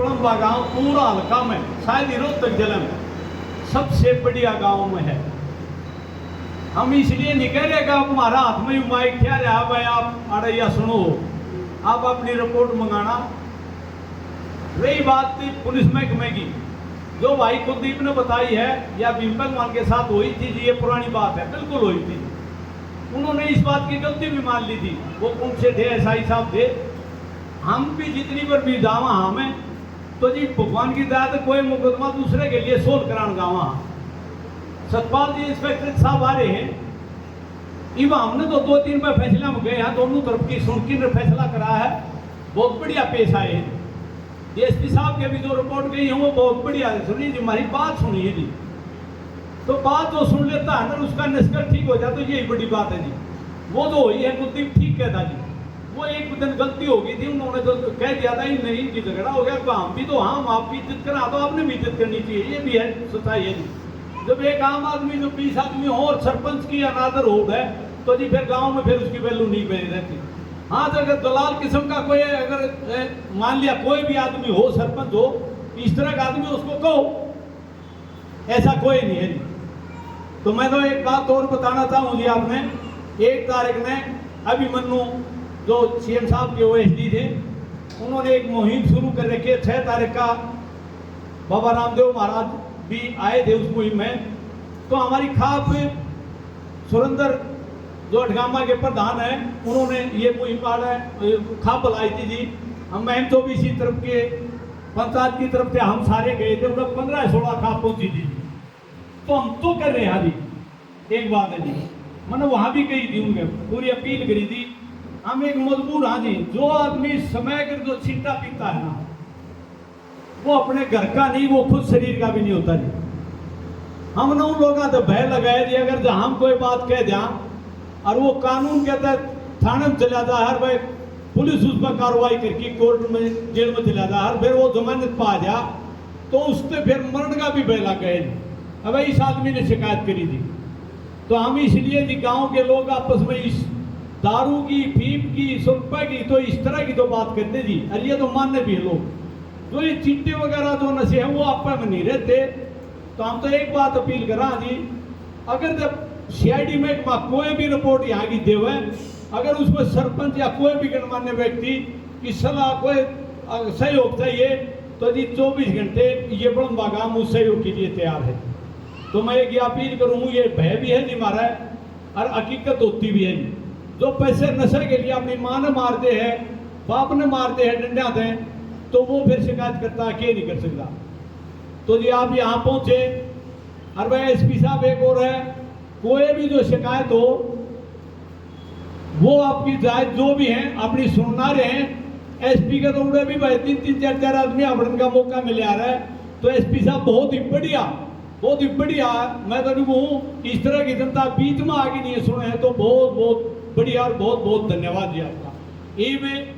बड़म्बा गांव पूरा हल्का में, शायद ही रोहतक जिले में सबसे बढ़िया गांव में है। हम इसलिए नहीं कह रहे कि आप हमारा हाथ में माइक क्या रहा भाई आप अड़ैया सुनो, आप अपनी रिपोर्ट मंगाना। रही बात थी पुलिस महकमे की, जो भाई कुलदीप ने बताई है या भीम पहलवान के साथ हुई थी जी, ये पुरानी बात है, बिल्कुल हुई थी। उन्होंने इस बात की गलती भी मान ली थी, वो कौन से थे, एसआई साहब थे। हम भी जितनी बार भी जावा हमें तो जी भगवान की दया से कोई मुकदमा दूसरे के लिए सोल्व कराने गावा। सतपाल जी इंस्पेक्टर साहब आ रहे हैं, इब हमने तो 2-3 बार फैसला में गए हैं, दोनों तरफ की सुन के फैसला करा है, बहुत बढ़िया पेश आए हैं। डीएसपी साहब के भी जो रिपोर्ट गई है वो बहुत बढ़िया है, सुनिए जी हमारी बात सुनिए जी। तो बात जो सुन लेता है ना उसका निष्कर्ष ठीक हो जाता, तो यही बड़ी बात है जी। वो जो हुई है कुलदीप ठीक कहता जी, वो एक दिन गलती हो गई थी, उन्होंने तो कह दिया था नहीं जी झगड़ा हो गया, हम भी तो हम आपकी इज्जत करा तो आपने भी इज्जत करनी चाहिए, ये भी है सच्चाई है जी। जब एक आम आदमी जो 20 आदमी हो और सरपंच की अनादर हो गए तो जी फिर गांव में फिर उसकी वैल्यू नहीं बनी रहती। हाँ तो अगर दलाल किस्म का कोई अगर मान लिया कोई भी आदमी हो, सरपंच हो, इस तरह का आदमी उसको कहो, ऐसा कोई नहीं है जी। तो मैं तो एक बात और बताना चाहूँ जी, आपने 1 तारीख ने अभिमन्यु जो सीएम साहब के ओएसडी थे, उन्होंने एक मुहिम शुरू कर रखी है। 6 तारीख का बाबा रामदेव महाराज भी आए थे उस मुहिम में। तो हमारी खाप सुरेंद्र जो अठगामा के प्रधान हैं, उन्होंने ये मुहिम खाप बुलाई थी जी। हम M24 तरफ के पंचायत की तरफ से हम सारे गए थे, मतलब 15-16 खाप पहुंची थी। तो हम तो कर रहे हैं जी, एक बात है जी, मैंने वहां भी गई थी, उनके पूरी अपील करी थी। हम एक मजबूर, हाँ जी, जो आदमी समय कर जो छिट्टा पीता है ना, वो अपने घर का नहीं, वो खुद शरीर का भी नहीं होता जी। हमने उन लोगों से भय लगाया जी, अगर जहां हम कोई बात कह दें और वो कानून के तहत थाने में चला जाए, हर भाई पुलिस उस पर कार्रवाई करके कोर्ट में जेल में चला जाए, हर फिर वो जमानत पा जा तो उससे फिर मरण का भी भय लग गए। अब इस आदमी ने शिकायत करी थी, तो हम इसलिए जी गांव के लोग आपस में इस दारू की, फीम की, सुरपा की, तो इस तरह की तो बात करते जी। अरे ये तो मानने भी है लोग, जो ये चिट्टे वगैरह जो नशे हैं वो आप में नहीं रहते। तो हम तो एक बात अपील करा जी, अगर जब CID में कोई भी रिपोर्ट यहाँ की देवे, अगर उसमें सरपंच या कोई भी गणमान्य व्यक्ति की सलाह कोई सहयोग चाहिए तो जी 24 घंटे ये बड़म्बा गांव उस सहयोग के लिए तैयार है। तो मैं एक अपील करूँ, ये भय भी है जी हमारा और हकीकत होती भी है जी। जो पैसे नशे के लिए अपनी माँ ने मारते हैं, बाप ने मारते हैं, डंडा दें, तो वो फिर शिकायत करता है, क्या नहीं कर सकता। तो जी आप यहाँ पहुँचे और भाई SP साहब एक और है, कोई भी जो शिकायत हो वो आपकी जायज जो भी हैं अपनी सुनना रहे हैं। SP के तो उड़े भी भाई 3-3, 4-4 आदमी आवरण का मौका मिल आ रहा है। तो SP साहब बहुत ही बढ़िया, बहुत ही बढ़िया। मैं तो हूँ इस तरह की जनता बीच में आगे नहीं सुने हैं, तो बहुत बहुत बढ़िया और बहुत बहुत धन्यवाद जी आपका। ये में